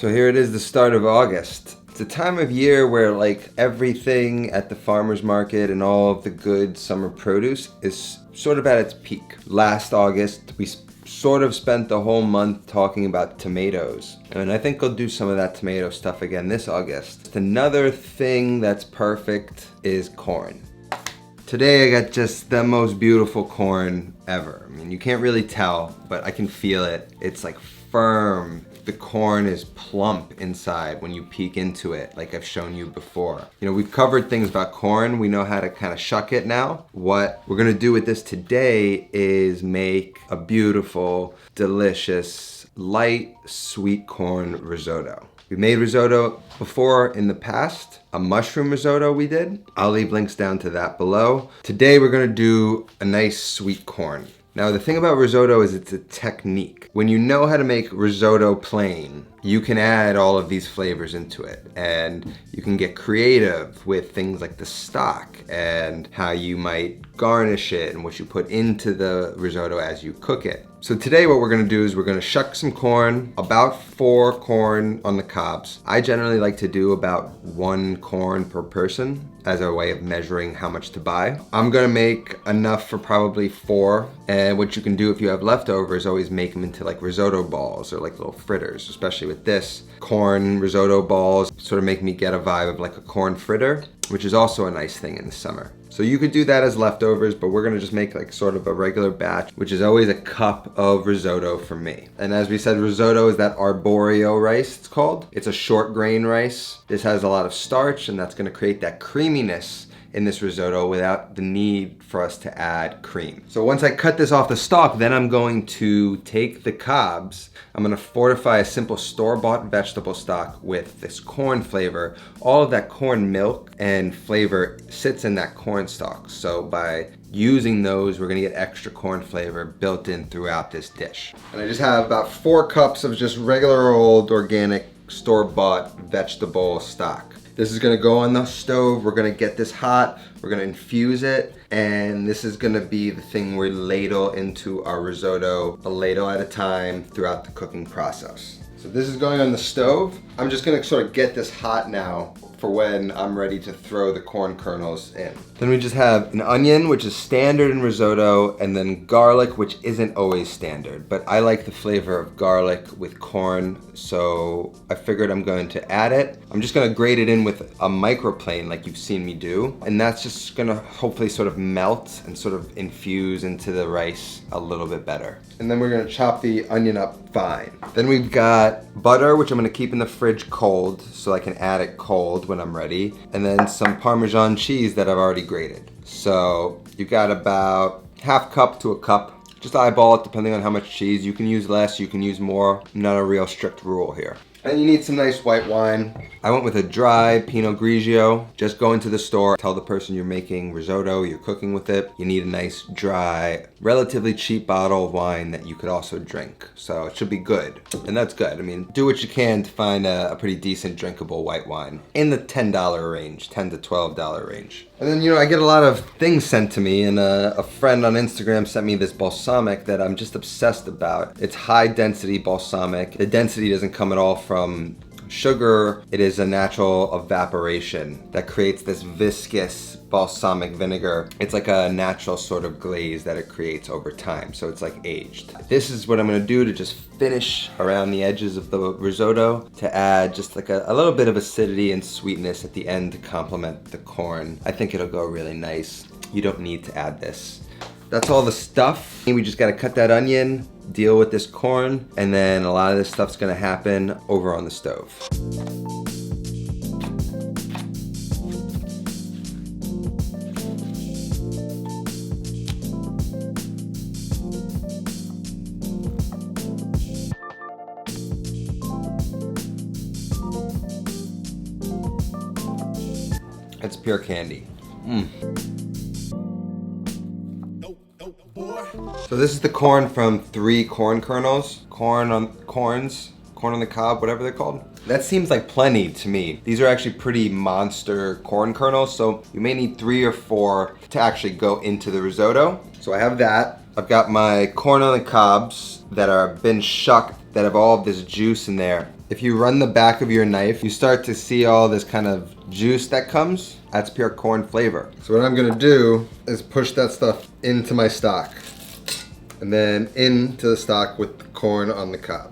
So here it is, the start of August. It's a time of year where like everything at the farmer's market and all of the good summer produce is sort of at its peak. Last August, we sort of spent the whole month talking about tomatoes. And I think I'll do some of that tomato stuff again this August. Another thing that's perfect is corn. Today I got just the most beautiful corn ever. I mean, you can't really tell, but I can feel it. It's like firm. The corn is plump inside when you peek into it, like I've shown you before. You know, we've covered things about corn. We know how to kind of shuck it now. What we're gonna do with this today is make a beautiful, delicious, light, sweet corn risotto. We made risotto before in the past, a mushroom risotto we did. I'll leave links down to that below. Today we're gonna do a nice sweet corn. Now the thing about risotto is it's a technique. When you know how to make risotto plain, you can add all of these flavors into it, and you can get creative with things like the stock and how you might garnish it and what you put into the risotto as you cook it. So today what we're gonna do is we're gonna shuck some corn, about 4 corn on the cobs. I generally like to do about 1 corn per person as a way of measuring how much to buy. I'm gonna make enough for probably 4, and what you can do if you have leftovers, always make them into like risotto balls or like little fritters, especially with this. Corn risotto balls sort of make me get a vibe of like a corn fritter, which is also a nice thing in the summer. So you could do that as leftovers, but we're gonna just make like sort of a regular batch, which is always a cup of risotto for me. And as we said, risotto is that arborio rice, it's called. It's a short grain rice. This has a lot of starch, and that's gonna create that creaminess in this risotto without the need for us to add cream. So once I cut this off the stalk, then I'm going to take the cobs. I'm gonna fortify a simple store-bought vegetable stock with this corn flavor. All of that corn milk and flavor sits in that corn stalk. So by using those, we're gonna get extra corn flavor built in throughout this dish. And I just have about 4 cups of just regular old organic store-bought vegetable stock. This is gonna go on the stove. We're gonna get this hot. We're gonna infuse it. And this is gonna be the thing we ladle into our risotto, a ladle at a time throughout the cooking process. So this is going on the stove. I'm just gonna sort of get this hot now for when I'm ready to throw the corn kernels in. Then we just have an onion, which is standard in risotto, and then garlic, which isn't always standard, but I like the flavor of garlic with corn, so I figured I'm going to add it. I'm just gonna grate it in with a microplane like you've seen me do, and that's just gonna hopefully sort of melt and sort of infuse into the rice a little bit better. And then we're gonna chop the onion up fine. Then we've got butter, which I'm gonna keep in the fridge cold so I can add it cold when I'm ready. And then some Parmesan cheese that I've already grated. So you've got about ½ cup to a cup. Just eyeball it depending on how much cheese. You can use less, you can use more. Not a real strict rule here. And you need some nice white wine. I went with a dry Pinot Grigio. Just go into the store, tell the person you're making risotto, you're cooking with it. You need a nice dry, relatively cheap bottle of wine that you could also drink. So it should be good, and that's good. I mean, do what you can to find a pretty decent drinkable white wine in the $10 range, $10 to $12 range. And then, you know, I get a lot of things sent to me, and a friend on Instagram sent me this balsamic that I'm just obsessed about. It's high density balsamic. The density doesn't come at all from sugar. It is a natural evaporation that creates this viscous balsamic vinegar. It's like a natural sort of glaze that it creates over time, so it's like aged. This is what I'm gonna do to just finish around the edges of the risotto to add just like a little bit of acidity and sweetness at the end to complement the corn. I think it'll go really nice. You don't need to add this. That's all the stuff. We just gotta cut that onion, deal with this corn, and then a lot of this stuff's gonna happen over on the stove. It's pure candy. So this is the corn from 3 corn kernels. Corn on the cob, whatever they're called. That seems like plenty to me. These are actually pretty monster corn kernels, so you may need 3 or 4 to actually go into the risotto. So I have that. I've got my corn on the cobs that are been shucked, that have all of this juice in there. If you run the back of your knife, you start to see all this kind of juice that comes. That's pure corn flavor. So what I'm gonna do is push that stuff into my stock and then into the stock with the corn on the cob.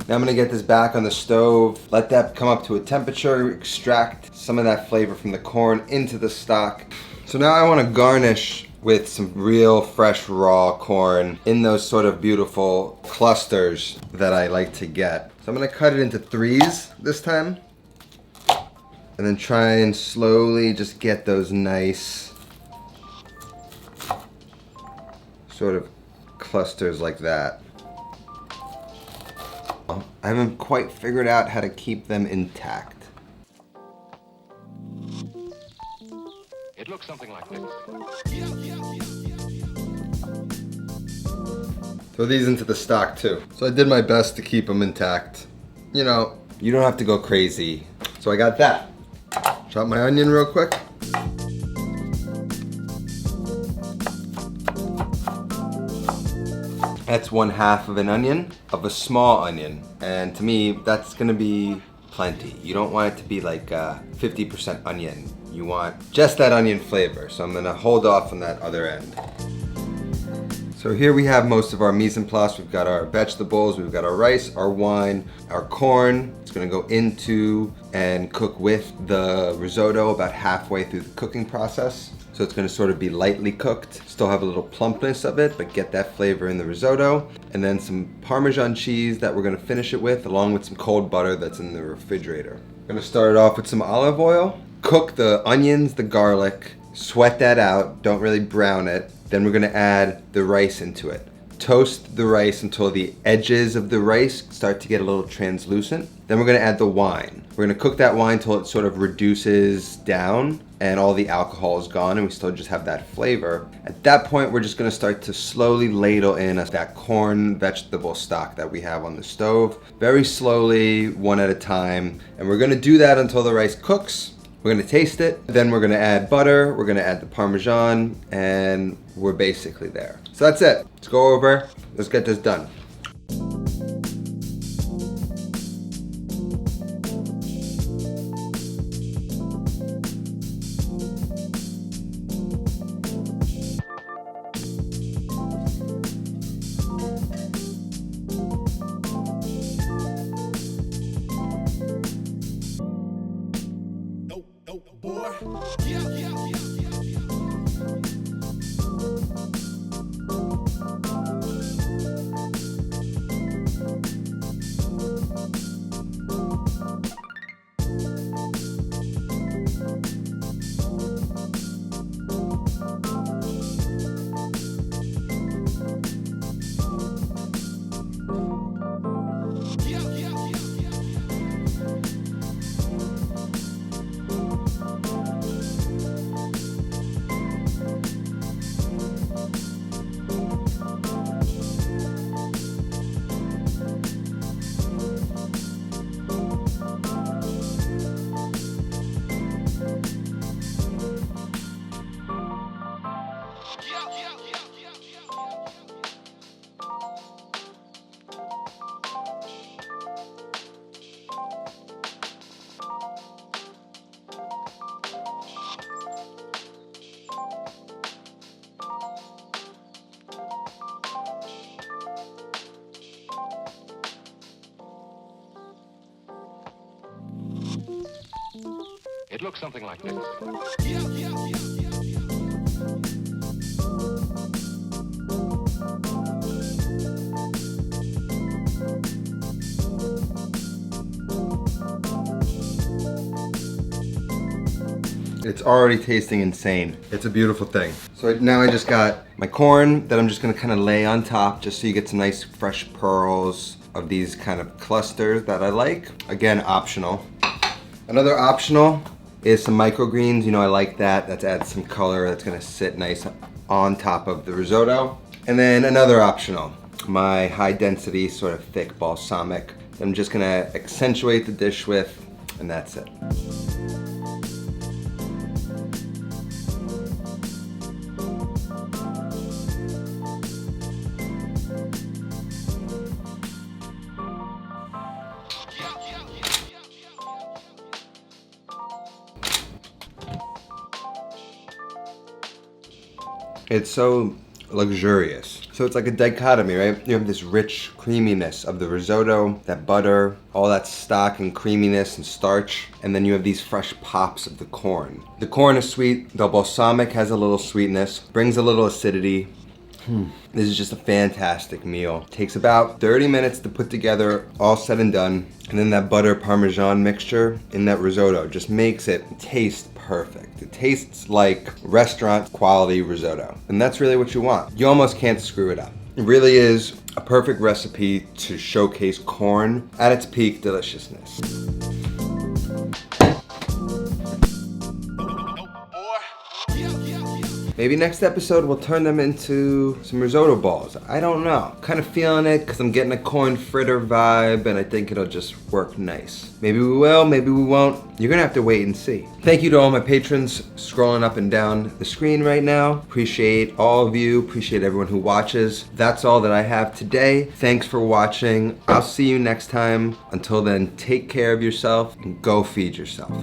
Now I'm gonna get this back on the stove, let that come up to a temperature, extract some of that flavor from the corn into the stock. So now I wanna garnish with some real fresh raw corn in those sort of beautiful clusters that I like to get. So I'm gonna cut it into 3s this time, and then try and slowly just get those nice sort of clusters like that. I haven't quite figured out how to keep them intact. It looks something like this. Throw these into the stock too. So I did my best to keep them intact. You know, you don't have to go crazy. So I got that. Chop my onion real quick. That's 1/2 of an onion, of a small onion. And to me, that's gonna be plenty. You don't want it to be like 50% onion. You want just that onion flavor. So I'm gonna hold off on that other end. So here we have most of our mise en place. We've got our vegetables, we've got our rice, our wine, our corn. It's gonna go into and cook with the risotto about halfway through the cooking process. So it's gonna sort of be lightly cooked, still have a little plumpness of it, but get that flavor in the risotto. And then some Parmesan cheese that we're gonna finish it with, along with some cold butter that's in the refrigerator. I'm gonna start it off with some olive oil. Cook the onions, the garlic, sweat that out, don't really brown it. Then we're gonna add the rice into it. Toast the rice until the edges of the rice start to get a little translucent. Then we're gonna add the wine. We're gonna cook that wine till it sort of reduces down and all the alcohol is gone and we still just have that flavor. At that point, we're just gonna start to slowly ladle in that corn vegetable stock that we have on the stove. Very slowly, one at a time. And we're gonna do that until the rice cooks. We're gonna taste it. Then we're gonna add butter. We're gonna add the Parmesan and we're basically there. So that's it. Let's go over. Let's get this done. It looks something like this. It's already tasting insane. It's a beautiful thing. So now I just got my corn that I'm just gonna kind of lay on top just so you get some nice fresh pearls of these kind of clusters that I like. Again, optional. Another optional is some microgreens. You know, I like that. That adds some color. That's gonna sit nice on top of the risotto. And then another optional, my high density, sort of thick balsamic. I'm just gonna accentuate the dish with, and that's it. It's so luxurious. So it's like a dichotomy, right? You have this rich creaminess of the risotto, that butter, all that stock and creaminess and starch, and then you have these fresh pops of the corn. The corn is sweet, the balsamic has a little sweetness, brings a little acidity. This is just a fantastic meal. Takes about 30 minutes to put together, all said and done. And then that butter parmesan mixture in that risotto just makes it taste perfect. It tastes like restaurant quality risotto. And that's really what you want. You almost can't screw it up. It really is a perfect recipe to showcase corn at its peak deliciousness. Maybe next episode we'll turn them into some risotto balls. I don't know. Kind of feeling it because I'm getting a corn fritter vibe and I think it'll just work nice. Maybe we will, maybe we won't. You're gonna have to wait and see. Thank you to all my patrons scrolling up and down the screen right now. Appreciate all of you, appreciate everyone who watches. That's all that I have today. Thanks for watching. I'll see you next time. Until then, take care of yourself and go feed yourself.